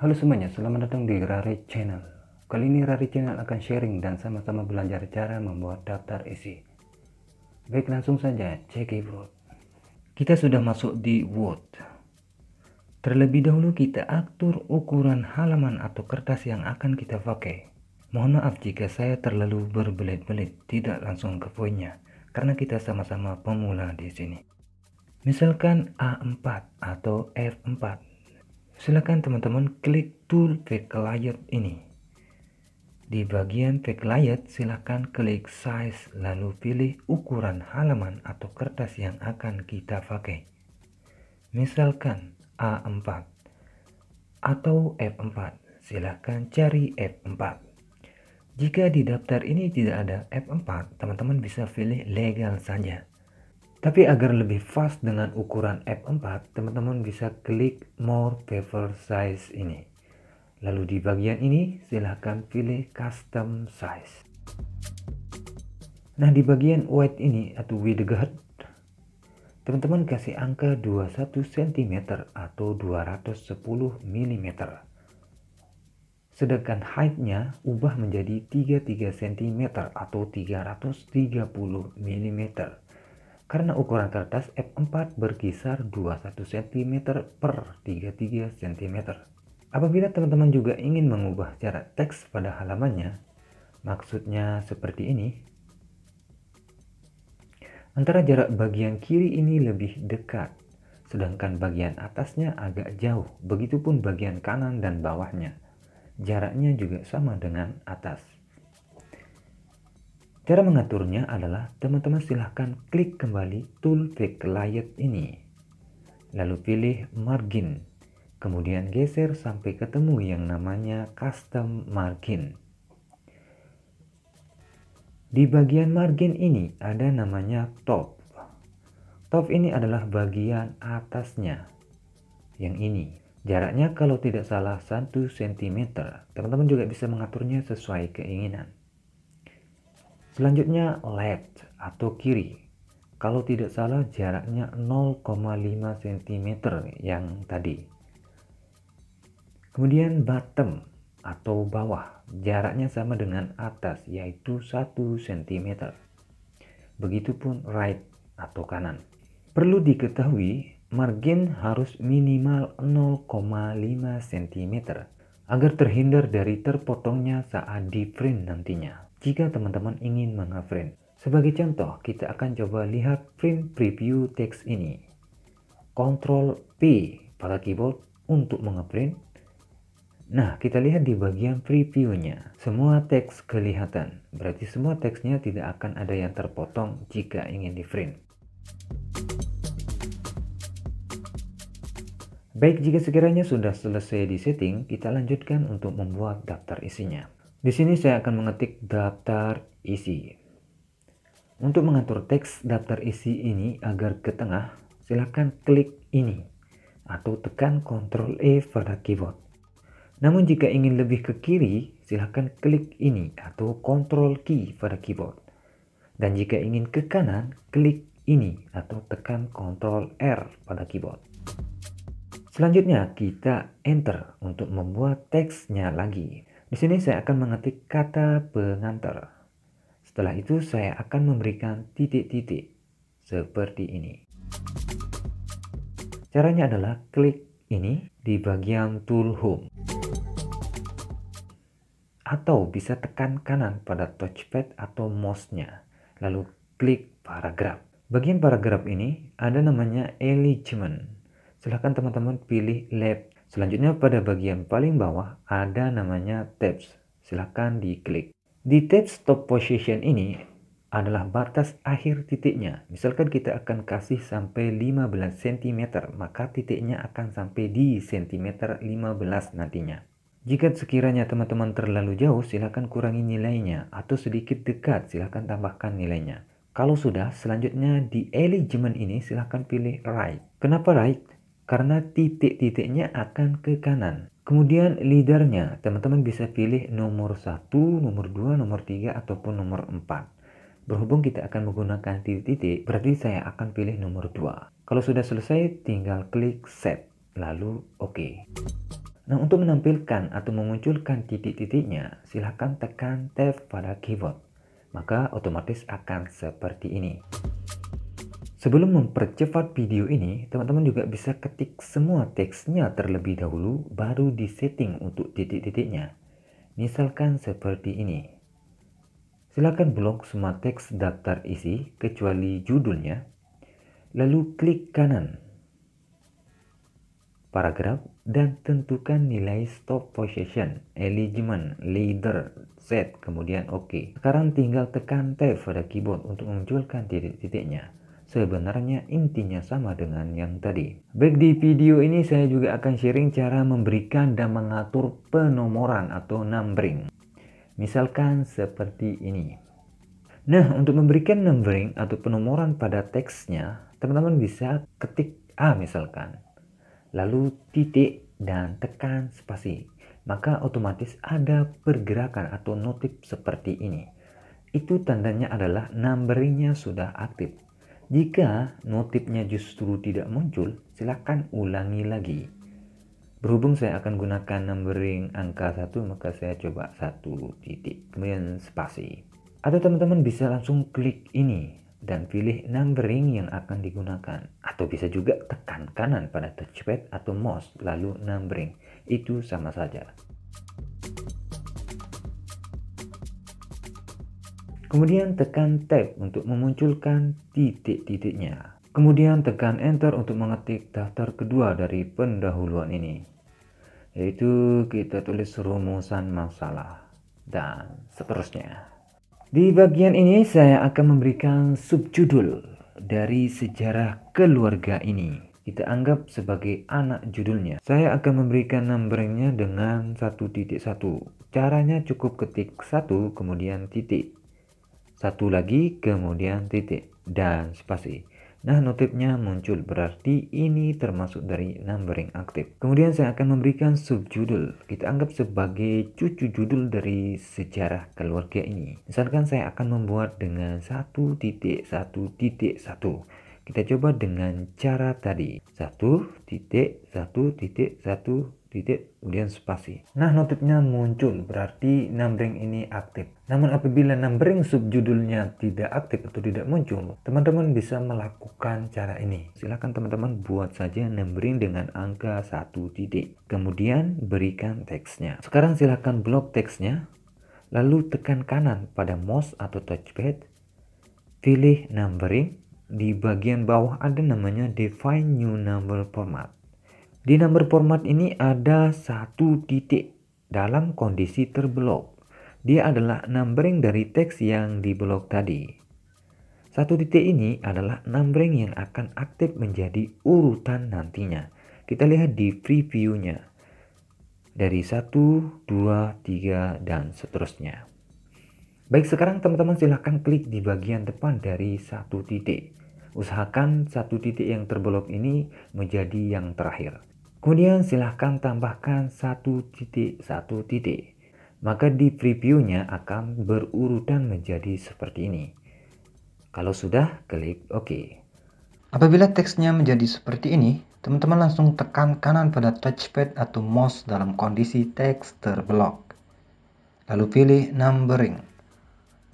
Halo semuanya, selamat datang di Rari Channel. Kali ini Rari Channel akan sharing dan sama-sama belajar cara membuat daftar isi. Baik, langsung saja cek Word. Kita sudah masuk di Word. Terlebih dahulu kita atur ukuran halaman atau kertas yang akan kita pakai. Mohon maaf jika saya terlalu berbelit-belit, tidak langsung ke poinnya, karena kita sama-sama pemula di sini. Misalkan A4 atau F4. Silakan teman-teman klik tool backlight ini. Di bagian backlight silakan klik size lalu pilih ukuran halaman atau kertas yang akan kita pakai. Misalkan A4 atau F4, silakan cari F4. Jika di daftar ini tidak ada F4, teman-teman bisa pilih legal saja. Tapi agar lebih fast dengan ukuran F4, teman-teman bisa klik more paper size ini. Lalu di bagian ini silahkan pilih custom size. Nah, di bagian width ini atau width guard, teman-teman kasih angka 21 cm atau 210 mm. Sedangkan height-nya ubah menjadi 33 cm atau 330 mm. Karena ukuran kertas F4 berkisar 21 cm per 33 cm. Apabila teman-teman juga ingin mengubah jarak teks pada halamannya, maksudnya seperti ini. Antara jarak bagian kiri ini lebih dekat, sedangkan bagian atasnya agak jauh, begitupun bagian kanan dan bawahnya. Jaraknya juga sama dengan atas. Cara mengaturnya adalah teman-teman silahkan klik kembali tool backlight ini. Lalu pilih margin. Kemudian geser sampai ketemu yang namanya custom margin. Di bagian margin ini ada namanya top. Top ini adalah bagian atasnya. Yang ini. Jaraknya kalau tidak salah 1 cm. Teman-teman juga bisa mengaturnya sesuai keinginan. Selanjutnya left atau kiri. Kalau tidak salah jaraknya 0,5 cm yang tadi. Kemudian bottom atau bawah. Jaraknya sama dengan atas yaitu 1 cm. Begitupun right atau kanan. Perlu diketahui margin harus minimal 0,5 cm agar terhindar dari terpotongnya saat di print nantinya. Jika teman-teman ingin meng-print. Sebagai contoh, kita akan coba lihat print preview teks ini. Ctrl P pada keyboard untuk meng-print. Nah, kita lihat di bagian previewnya. Semua teks kelihatan. Berarti semua teksnya tidak akan ada yang terpotong jika ingin di-print. Baik, jika sekiranya sudah selesai di setting, kita lanjutkan untuk membuat daftar isinya. Di sini saya akan mengetik daftar isi. Untuk mengatur teks daftar isi ini agar ke tengah, silakan klik ini atau tekan Ctrl E pada keyboard. Namun jika ingin lebih ke kiri, silakan klik ini atau Ctrl key pada keyboard. Dan jika ingin ke kanan, klik ini atau tekan Ctrl R pada keyboard. Selanjutnya kita enter untuk membuat teksnya lagi. Di sini saya akan mengetik kata pengantar. Setelah itu saya akan memberikan titik-titik seperti ini. Caranya adalah klik ini di bagian tool home. Atau bisa tekan kanan pada touchpad atau mouse-nya. Lalu klik paragraf. Bagian paragraf ini ada namanya alignment. Silahkan teman-teman pilih left. Selanjutnya pada bagian paling bawah ada namanya tabs. Silahkan diklik. Di tab stop position ini adalah batas akhir titiknya. Misalkan kita akan kasih sampai 15 cm, maka titiknya akan sampai di cm 15 nantinya. Jika sekiranya teman-teman terlalu jauh, silahkan kurangi nilainya. Atau sedikit dekat, silahkan tambahkan nilainya. Kalau sudah, selanjutnya di alignment ini silahkan pilih right. Kenapa right? Karena titik-titiknya akan ke kanan. Kemudian leadernya, teman-teman bisa pilih nomor 1, nomor 2, nomor 3, ataupun nomor 4. Berhubung kita akan menggunakan titik-titik, berarti saya akan pilih nomor 2. Kalau sudah selesai, tinggal klik set, lalu OK. Nah, untuk menampilkan atau memunculkan titik-titiknya, silahkan tekan Tab pada keyboard. Maka otomatis akan seperti ini. Sebelum mempercepat video ini, teman-teman juga bisa ketik semua teksnya terlebih dahulu, baru disetting untuk titik-titiknya. Misalkan seperti ini. Silakan blok semua teks daftar isi, kecuali judulnya. Lalu klik kanan paragraf dan tentukan nilai stop position, alignment, leader, set, kemudian OK. Sekarang tinggal tekan Tab pada keyboard untuk memunculkan titik-titiknya. Sebenarnya intinya sama dengan yang tadi. Baik, di video ini saya juga akan sharing cara memberikan dan mengatur penomoran atau numbering. Misalkan seperti ini. Nah, untuk memberikan numbering atau penomoran pada teksnya, teman-teman bisa ketik A misalkan. Lalu titik dan tekan spasi, maka otomatis ada pergerakan atau notif seperti ini. Itu tandanya adalah numberingnya sudah aktif. Jika notifnya justru tidak muncul, silakan ulangi lagi. Berhubung saya akan gunakan numbering angka 1, maka saya coba 1 titik, kemudian spasi. Atau teman-teman bisa langsung klik ini dan pilih numbering yang akan digunakan. Atau bisa juga tekan kanan pada touchpad atau mouse lalu numbering. Itu sama saja. Kemudian tekan Tab untuk memunculkan titik-titiknya. Kemudian tekan Enter untuk mengetik daftar kedua dari pendahuluan ini. Yaitu kita tulis rumusan masalah dan seterusnya. Di bagian ini saya akan memberikan subjudul dari sejarah keluarga ini. Kita anggap sebagai anak judulnya. Saya akan memberikan numberingnya dengan 1.1. Caranya cukup ketik 1 kemudian titik. 1 lagi kemudian titik dan spasi. Nah, notifnya muncul, berarti ini termasuk dari numbering aktif. Kemudian saya akan memberikan subjudul. Kita anggap sebagai cucu judul dari sejarah keluarga ini. Misalkan saya akan membuat dengan 1.1.1. Kita coba dengan cara tadi. 1.1.1 kemudian spasi. Nah, notifnya muncul, berarti numbering ini aktif. Namun apabila numbering subjudulnya tidak aktif atau tidak muncul, teman-teman bisa melakukan cara ini. Silakan teman-teman buat saja numbering dengan angka 1 titik. Kemudian berikan teksnya. Sekarang silakan blok teksnya, lalu tekan kanan pada mouse atau touchpad. Pilih numbering. Di bagian bawah ada namanya Define New Number Format. Di number format ini ada 1 titik dalam kondisi terblok. Dia adalah numbering dari teks yang diblok tadi. 1 titik ini adalah numbering yang akan aktif menjadi urutan nantinya. Kita lihat di previewnya. Dari 1, 2, 3, dan seterusnya. Baik, sekarang teman-teman silahkan klik di bagian depan dari 1 titik. Usahakan 1 titik yang terblok ini menjadi yang terakhir. Kemudian silahkan tambahkan 1 titik. Maka di previewnya akan berurutan menjadi seperti ini. Kalau sudah, klik OK. Apabila teksnya menjadi seperti ini, teman-teman langsung tekan kanan pada touchpad atau mouse dalam kondisi teks terblok. Lalu pilih numbering.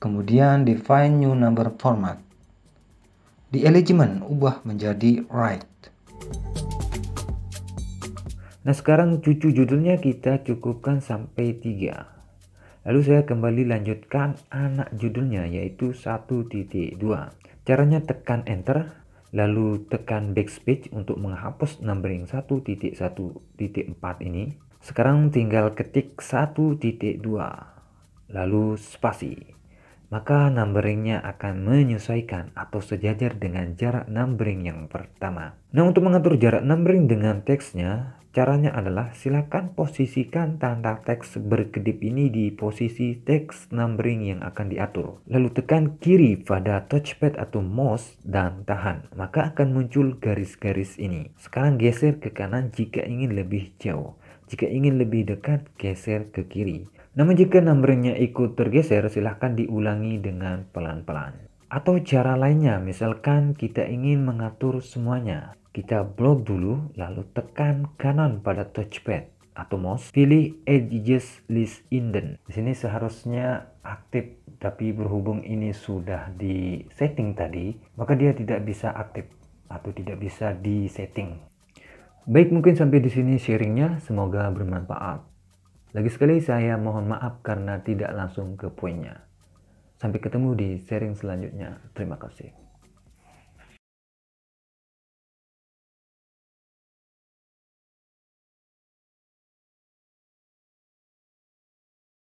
Kemudian define new number format. Di alignment ubah menjadi right. Nah, sekarang cucu judulnya kita cukupkan sampai 3. Lalu saya kembali lanjutkan anak judulnya yaitu 1.2. Caranya tekan enter, lalu tekan backspace untuk menghapus numbering 1.1.4 ini. Sekarang tinggal ketik 1.2, lalu spasi. Maka numberingnya akan menyesuaikan atau sejajar dengan jarak numbering yang pertama. Nah, untuk mengatur jarak numbering dengan teksnya, caranya adalah silakan posisikan tanda teks berkedip ini di posisi teks numbering yang akan diatur. Lalu tekan kiri pada touchpad atau mouse dan tahan. Maka akan muncul garis-garis ini. Sekarang geser ke kanan jika ingin lebih jauh. Jika ingin lebih dekat, geser ke kiri. Namun jika numberingnya ikut tergeser, silahkan diulangi dengan pelan-pelan. Atau cara lainnya, misalkan kita ingin mengatur semuanya. Kita blok dulu, lalu tekan kanan pada touchpad Atomos, pilih Edges List Indent. Di sini seharusnya aktif, tapi berhubung ini sudah di setting tadi, maka dia tidak bisa aktif atau tidak bisa di setting. Baik, mungkin sampai di sini sharingnya, semoga bermanfaat. Lagi sekali saya mohon maaf karena tidak langsung ke poinnya. Sampai ketemu di sharing selanjutnya. Terima kasih.